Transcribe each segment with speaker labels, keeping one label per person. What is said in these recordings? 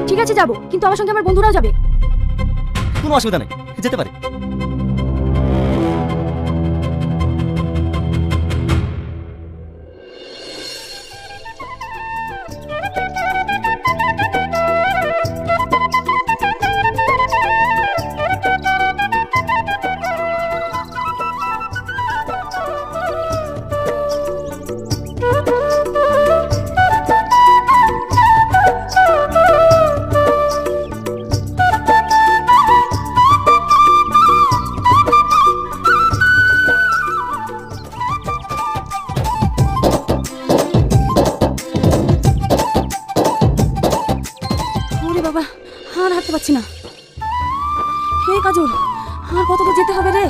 Speaker 1: ঠিক আছে যাবো, কিন্তু আমার সঙ্গে আমার বন্ধুরাও যাবে।
Speaker 2: কোনো অসুবিধা নেই, যেতে পারে।
Speaker 1: ওরে বাবা, আর হাঁটতে পারছি না। হে কাজল, আর কত দূর যেতে হবে রে?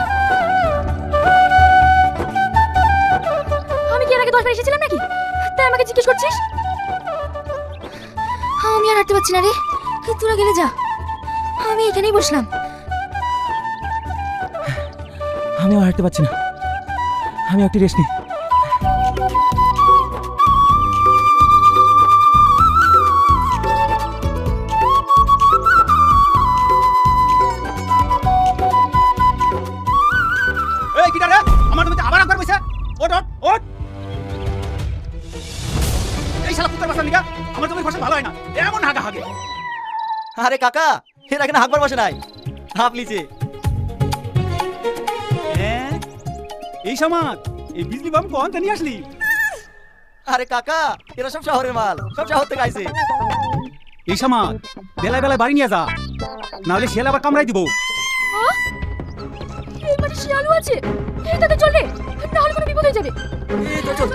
Speaker 1: আমি কি এর আগে 10 বার এসেছিলাম নাকি? তাই আমাকে জিজ্ঞেস করছিস? আমি আর হাঁটতে পারছি না রে, তোরা গেলে যা, আমি এখানেই বসলাম।
Speaker 2: আমিও হাঁটতে পারছি না, আমি একটু রেস্ট নিই।
Speaker 3: এই কিটা রে, আমার জমিতে আবার একবার বসে ওঠ ওঠ ওঠ। এই শালা কুত্তার বাচ্চা নিগা, আমার জমির ফসল ভালো হয় না, এমন হাগা হাগে।
Speaker 2: আরে কাকা, এর এখানে হাঁকবার বসে নাই, হাঁপ লিচে।
Speaker 3: হ্যাঁ, এই সমাজ এই বিজলি বাম কোন নিয়ে আসলি?
Speaker 2: আরে কাকা, এরা সব শহরের মাল, সব শহর থেকে আইছে।
Speaker 3: এই সমাজ বেলায় বেলায় বাড়ি নিয়ে যা, নাহলে শিয়াল আবার কামড়াই দিব।
Speaker 1: এই মানে শিয়ালও আছে, এই তাতে চল রে, নাহলে কোনো বিপদ হয়ে যাবে।
Speaker 2: এই তো চল।